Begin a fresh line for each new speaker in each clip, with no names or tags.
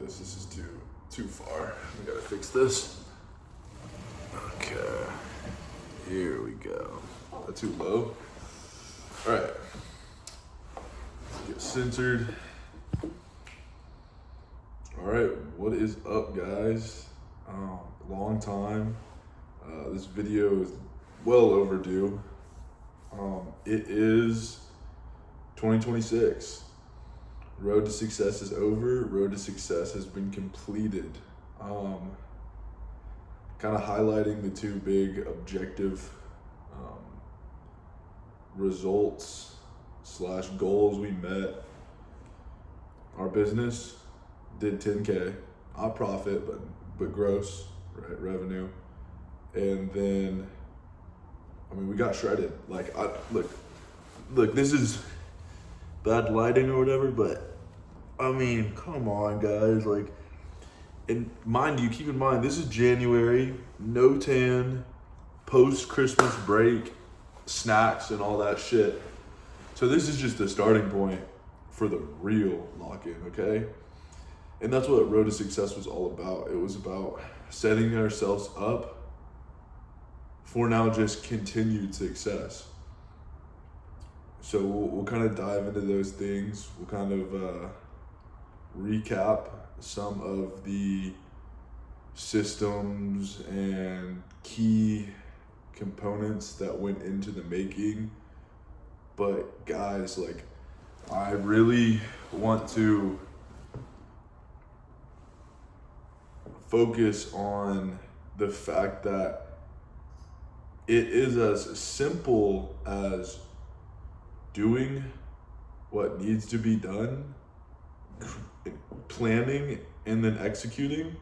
this. This is too far. We gotta fix this. Okay. Here we go. Is that too low? All right. Let's get centered. All right. What is up, guys? Long time. This video is well overdue. It is 2026. Road to success is over. Road to success has been completed. Kind of highlighting the two big objective results / goals we met. Our business did 10K, not profit, but gross, right, revenue. And then, we got shredded. Look, this is bad lighting or whatever, but come on, guys. And mind you, keep in mind, this is January, no tan, post-Christmas break, snacks and all that shit. So this is just the starting point for the real lock-in, okay? And that's what Road to Success was all about. It was about setting ourselves up for now just continued success. So we'll kind of dive into those things. We'll kind of recap some of the systems and key components that went into the making. But guys, I really want to focus on the fact that it is as simple as doing what needs to be done, planning and then executing,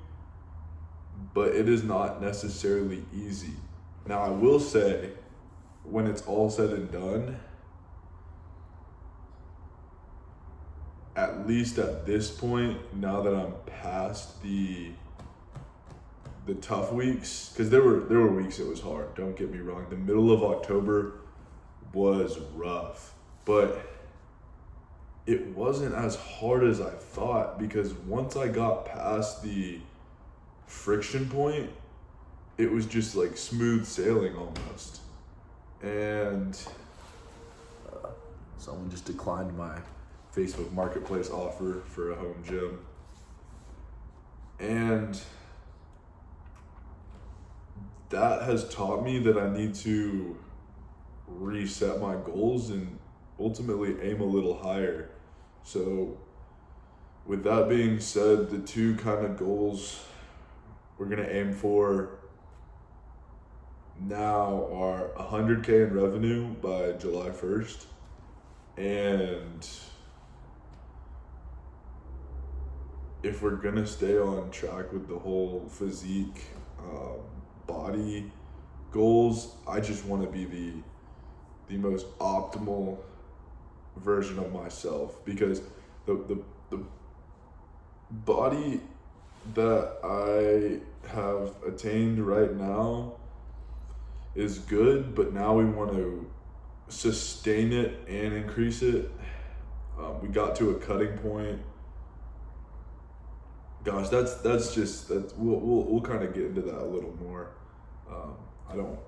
but it is not necessarily easy. Now, I will say, when it's all said and done, at least at this point, now that I'm past the tough weeks, because there were weeks it was hard, don't get me wrong. The middle of October was rough, but it wasn't as hard as I thought, because once I got past the friction point, it was just smooth sailing almost. And someone just declined my Facebook Marketplace offer for a home gym. And that has taught me that I need to reset my goals and ultimately aim a little higher. So with that being said, the two kind of goals we're gonna aim for now are 100K in revenue by July 1st, and if we're gonna stay on track with the whole physique body goals, I just want to be the most optimal version of myself, because the body that I have attained right now is good, but now we want to sustain it and increase it. We got to a cutting point. Gosh, we'll kind of get into that a little more.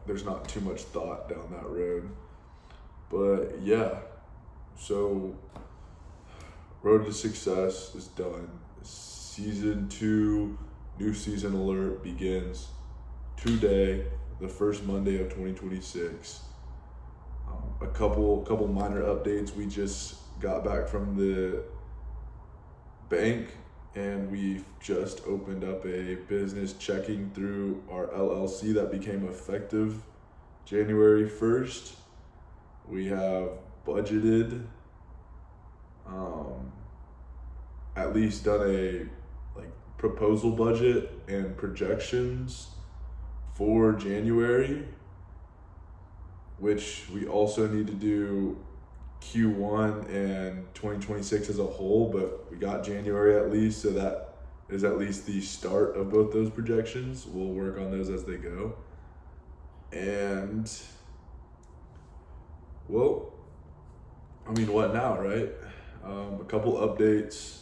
There's not too much thought down that road, but yeah. So Road to Success is done. Season 2, new season alert begins today, the first Monday of 2026. A couple minor updates. We just got back from the bank, and we've just opened up a business checking through our LLC that became effective January 1st. We have budgeted, at least done a proposal budget and projections for January, which we also need to do Q1 and 2026 as a whole, but we got January at least, so that is at least the start of both those projections. We'll work on those as they go. And well, what now, right? A couple updates.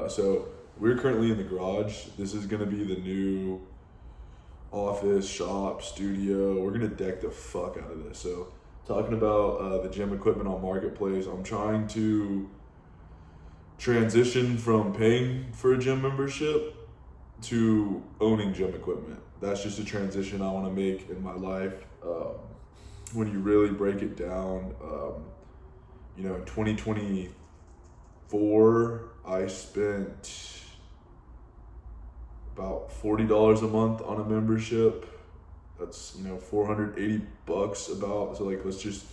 So we're currently in the garage. This is gonna be the new office, shop, studio. We're gonna deck the fuck out of this. So talking about the gym equipment on Marketplace, I'm trying to transition from paying for a gym membership to owning gym equipment. That's just a transition I want to make in my life. When you really break it down, in 2024, I spent about $40 a month on a membership. That's $480 about. So like, let's just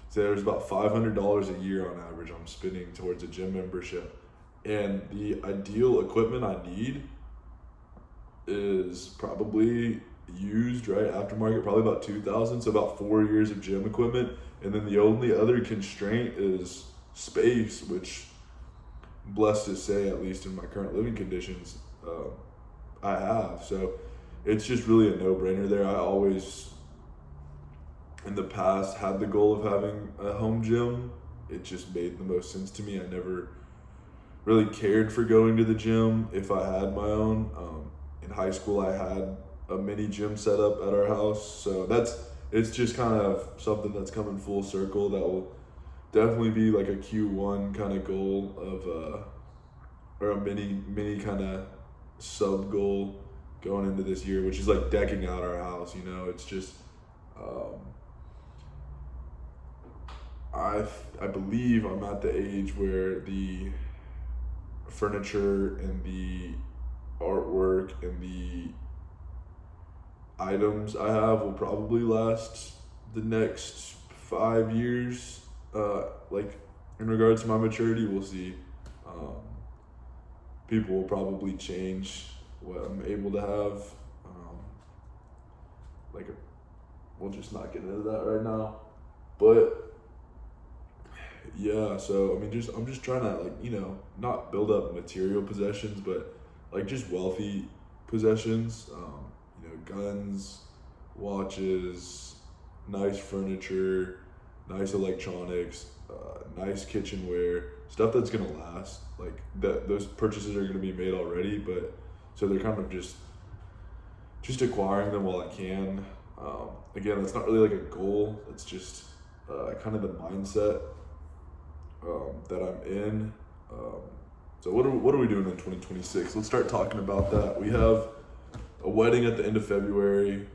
say there's about $500 a year on average I'm spending towards a gym membership. And the ideal equipment I need is probably used, right, aftermarket, probably about 2,000. So about 4 years of gym equipment. And then the only other constraint is space, which I'm blessed to say, at least in my current living conditions, I have. So it's just really a no-brainer there. I always, in the past, had the goal of having a home gym. It just made the most sense to me. I never really cared for going to the gym if I had my own. In high school, I had a mini gym set up at our house. So it's just kind of something that's coming full circle that will definitely be like a Q1 kind of goal of, or a mini kind of sub goal going into this year, which is like decking out our house. It's just, I believe I'm at the age where the furniture and the artwork and the items I have will probably last the next 5 years. Like in regards to my maturity, we'll see. People will probably change what I'm able to have. We'll just not get into that right now. But yeah, so I'm just trying to not build up material possessions, but like just wealthy possessions. Guns, watches, nice furniture, nice electronics, nice kitchenware, stuff that's gonna last. Like those purchases are gonna be made already, but so they're kind of just acquiring them while I can. Again, that's not really like a goal. It's just kind of the mindset that I'm in. So what are we doing in 2026? Let's start talking about that. We have a wedding at the end of February.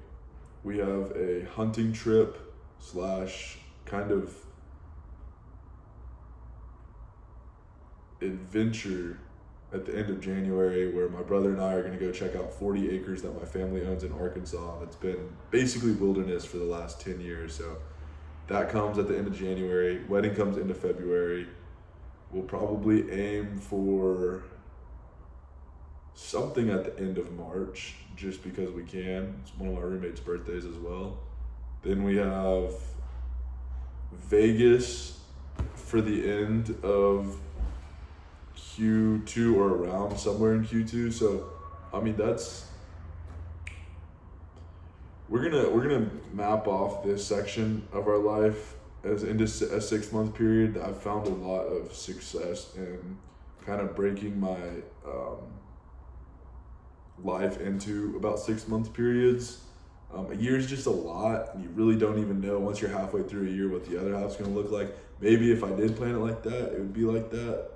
We have a hunting trip / kind of adventure at the end of January, where my brother and I are going to go check out 40 acres that my family owns in Arkansas. That's been basically wilderness for the last 10 years. So that comes at the end of January. Wedding comes into February. We'll probably aim for something at the end of March, just because we can. It's one of my roommates' birthdays as well. Then we have Vegas for the end of Q2 or around somewhere in Q2. So we're gonna map off this section of our life as into a 6 month period. I've found a lot of success in kind of breaking my life into about 6 month periods. A year is just a lot, and you really don't even know once you're halfway through a year what the other half's gonna look like. Maybe if I did plan it like that, it would be like that.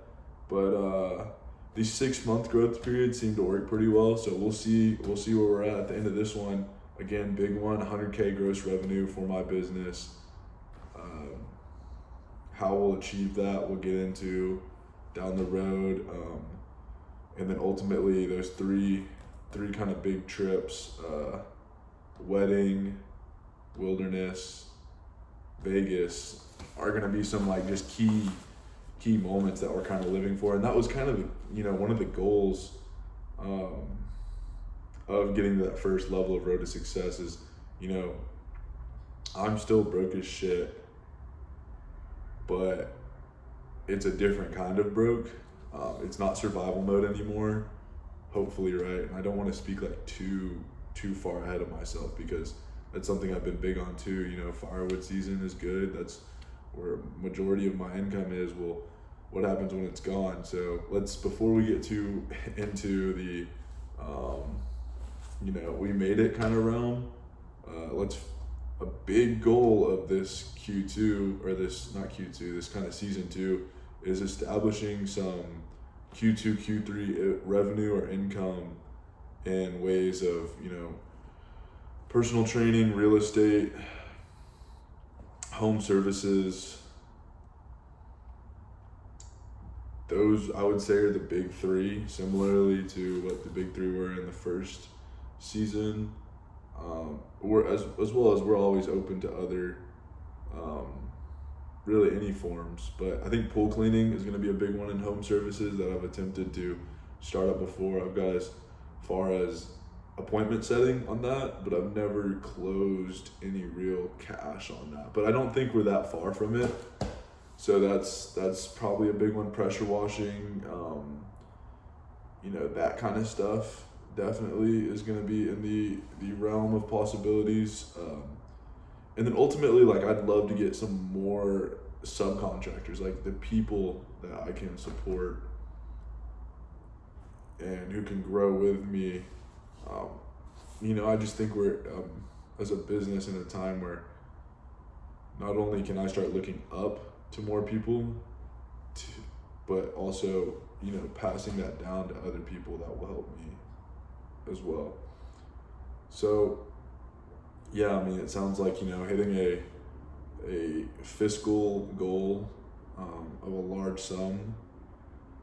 But these 6 month growth periods seem to work pretty well. So we'll see where we're at the end of this one. Again, big one, 100K gross revenue for my business. How we'll achieve that, we'll get into down the road. And then ultimately those three kind of big trips, wedding, wilderness, Vegas, are gonna be some like just key moments that we're kind of living for. And that was kind of one of the goals of getting to that first level of road to success is, I'm still broke as shit, but it's a different kind of broke. It's not survival mode anymore, hopefully, right? And I don't want to speak like too far ahead of myself, because that's something I've been big on too. Firewood season is good. That's where majority of my income is. We'll what happens when it's gone. So before we get too into the, we made it kind of realm, a big goal of this Q2, or not Q2, this kind of season 2, is establishing some Q2, Q3 revenue or income in ways of, personal training, real estate, home services. Those, I would say, are the big 3, similarly to what the big 3 were in the first season. We're as well as we're always open to other, really any forms, but I think pool cleaning is going to be a big one in home services that I've attempted to start up before. I've got as far as appointment setting on that, but I've never closed any real cash on that. But I don't think we're that far from it. So that's probably a big one. Pressure washing, that kind of stuff definitely is going to be in the realm of possibilities. And then ultimately, like, I'd love to get some more subcontractors, like the people that I can support and who can grow with me. I just think we're, as a business, in a time where not only can I start looking up to more people, but also, passing that down to other people that will help me as well. So, yeah, I mean, it sounds like, hitting a fiscal goal of a large sum,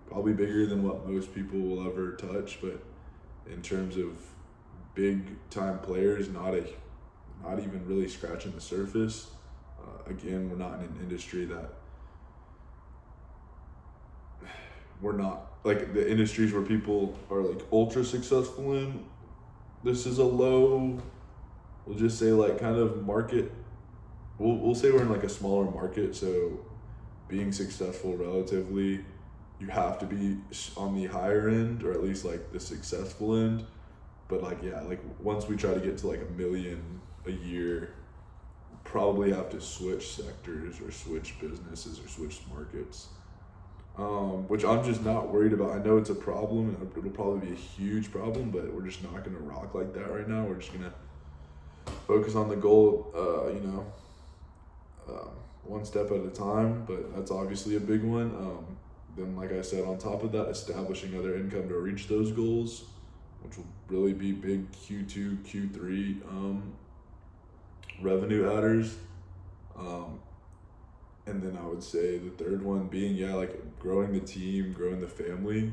probably bigger than what most people will ever touch, but in terms of big time players, not even really scratching the surface. Again, we're not in an industry that we're not like the industries where people are like ultra successful in. This is a low, we'll just say, like, kind of market. We'll say we're in like a smaller market, so being successful relatively, you have to be on the higher end, or at least like the successful end. But like, yeah, like once we try to get to like $1 million a year, probably have to switch sectors or switch businesses or switch markets, which I'm just not worried about. I know it's a problem, and it'll probably be a huge problem, but we're just not going to rock like that right now. We're just going to focus on the goal, one step at a time, but that's obviously a big one. Then, like I said, on top of that, establishing other income to reach those goals, which will really be big Q2, Q3 revenue adders. And then I would say the third one being, like growing the team, growing the family,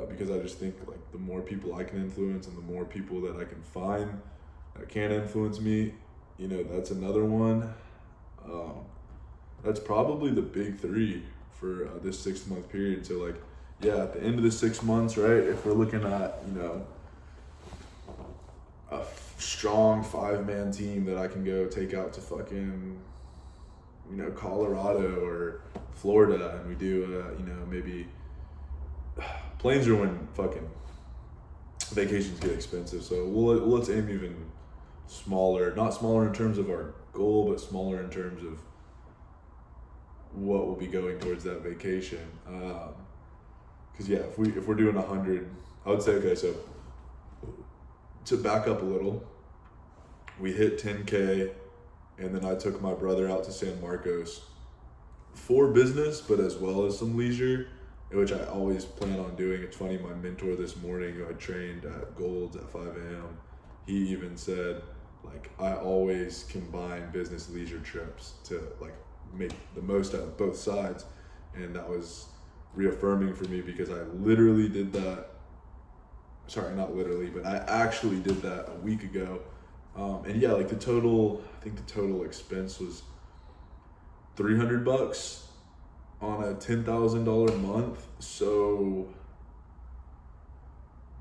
because I just think like the more people I can influence and the more people that I can find that can influence me, that's another one. That's probably the big 3 for this 6-month period. So like, yeah, at the end of the 6 months, right, if we're looking at, a strong 5-man team that I can go take out to fucking, Colorado or Florida, and we do, maybe planes are when fucking vacations get expensive. So let's aim even smaller, not smaller in terms of our goal, but smaller in terms of what will be going towards that vacation. Because yeah, if we're doing 100, I would say, okay, so to back up a little, we hit 10K, and then I took my brother out to San Marcos for business, but as well as some leisure, which I always plan on doing. It's funny, my mentor this morning, who I trained at Gold's at 5 a.m., he even said, like, I always combine business leisure trips to like make the most out of both sides. And that was reaffirming for me, because I literally did that. Sorry, not literally, but I actually did that a week ago. And yeah, like I think the total expense was $300 on a $10,000 month. So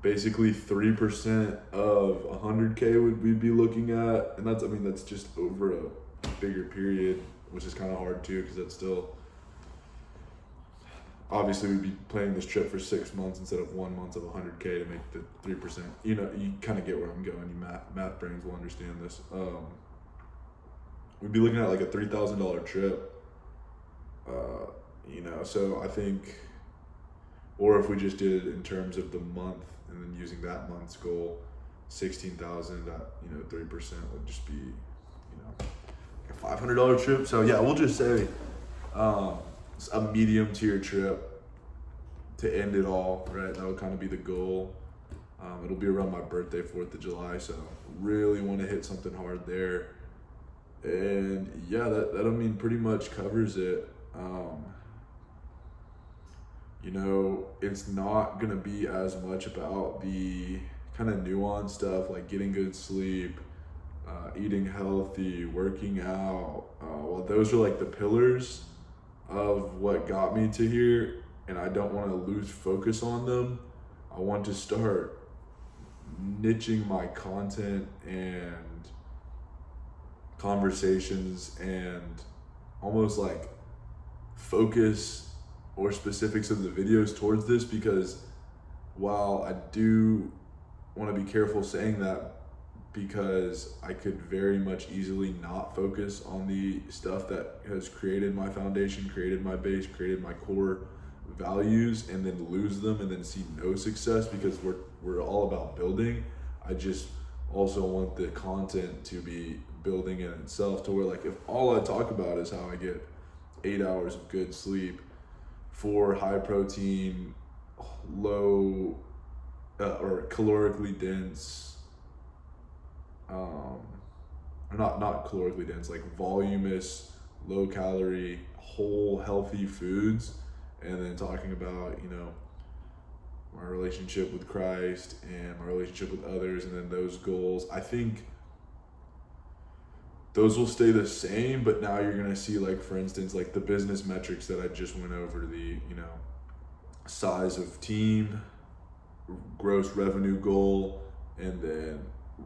basically 3% of 100K we'd be looking at. And that's just over a bigger period, which is kind of hard too, because that's still, obviously we'd be planning this trip for 6 months instead of 1 month of 100K to make the 3%. You kind of get where I'm going. You math brains will understand this. We'd be looking at like a $3,000 trip, So I think, or if we just did it in terms of the month and then using that month's goal, 16,000 at 3% would just be like a $500 trip. So yeah, we'll just say a medium tier trip to end it all, right? That would kind of be the goal. It'll be around my birthday, 4th of July, so really want to hit something hard there. And yeah, that I mean pretty much covers it. It's not gonna be as much about the kind of nuanced stuff like getting good sleep, eating healthy, working out. Well, those are like the pillars of what got me to here, and I don't want to lose focus on them. I want to start niching my content and conversations and almost like focus or specifics of the videos towards this, because while I do want to be careful saying that, because I could very much easily not focus on the stuff that has created my foundation, created my base, created my core values, and then lose them and then see no success, because we're all about building. I just also want the content to be building in itself, to where like if all I talk about is how I get 8 hours of good sleep for high protein, low or calorically dense, or not calorically dense, like voluminous, low calorie, whole healthy foods, and then talking about my relationship with Christ and my relationship with others, and then those goals, I think those will stay the same, but now you're gonna see, like, for instance, like the business metrics that I just went over, the size of team, gross revenue goal, and then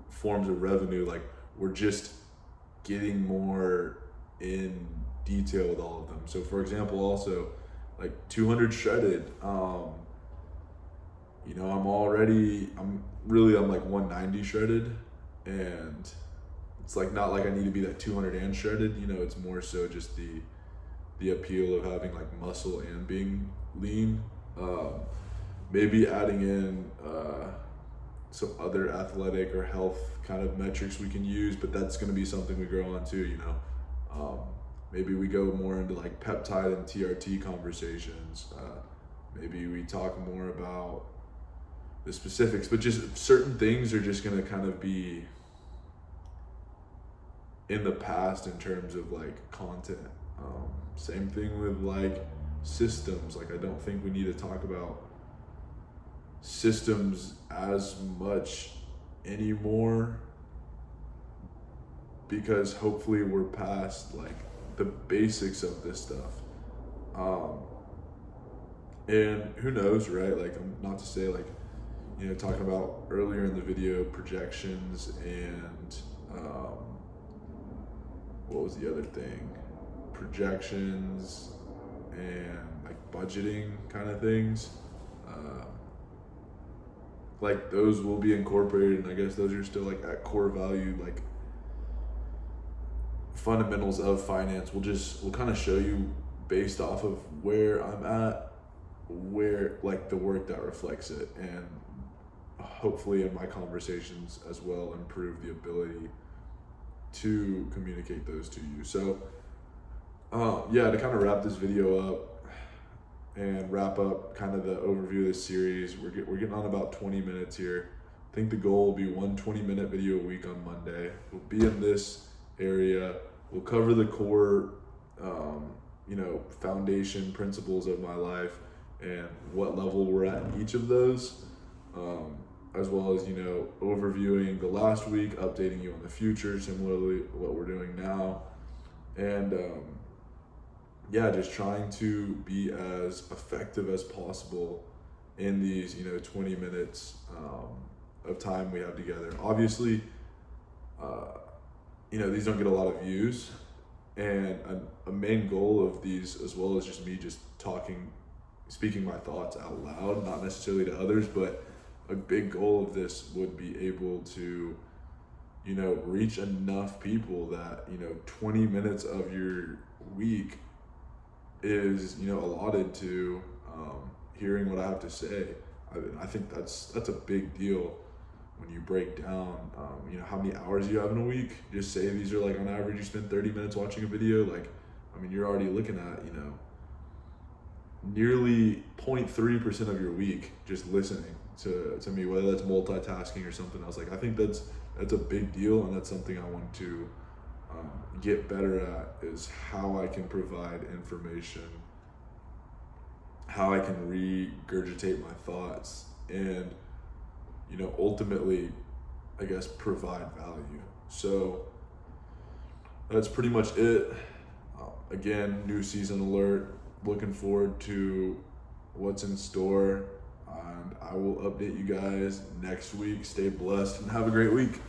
forms of revenue. Like, we're just getting more in detail with all of them. So for example, also like 200 shredded, I'm like 190 shredded, and it's like not like I need to be that 200 and shredded. It's more so just the appeal of having like muscle and being lean. Maybe adding in some other athletic or health kind of metrics we can use, but that's going to be something we grow on too. Maybe we go more into like peptide and TRT conversations. Maybe we talk more about the specifics, but just certain things are just going to kind of be in the past in terms of like content. Same thing with like systems. Like, I don't think we need to talk about systems as much anymore, because hopefully we're past like the basics of this stuff. And who knows, right? Like, I'm not to say like, talking about earlier in the video, projections and what was the other thing? Projections and like budgeting kind of things. Like, those will be incorporated, and I guess those are still like at core value, like fundamentals of finance. We'll kind of show you based off of where I'm at, where like the work that reflects it, and hopefully in my conversations as well improve the ability to communicate those to you. So to kind of wrap this video up and wrap up kind of the overview of this series, we're getting on about 20 minutes here. I think the goal will be 1 20-minute video a week on Monday. We'll be in this area. We'll cover the core foundation principles of my life and what level we're at in each of those, as well as overviewing the last week, updating you on the future, similarly what we're doing now, and just trying to be as effective as possible in these 20 minutes of time we have together. Obviously, these don't get a lot of views, and a main goal of these, as well as just me just speaking my thoughts out loud, not necessarily to others, but a big goal of this would be able to reach enough people that 20 minutes of your week is, allotted to hearing what I have to say. I think that's a big deal when you break down, how many hours you have in a week. Just say these are like on average you spend 30 minutes watching a video. Like, you're already looking at, nearly 0.3% of your week just listening to me, whether that's multitasking or something else. Like, I think that's a big deal, and that's something I want to get better at, is how I can provide information, how I can regurgitate my thoughts, and ultimately, I guess, provide value. So that's pretty much it. Again, new season alert. Looking forward to what's in store, and I will update you guys next week. Stay blessed and have a great week.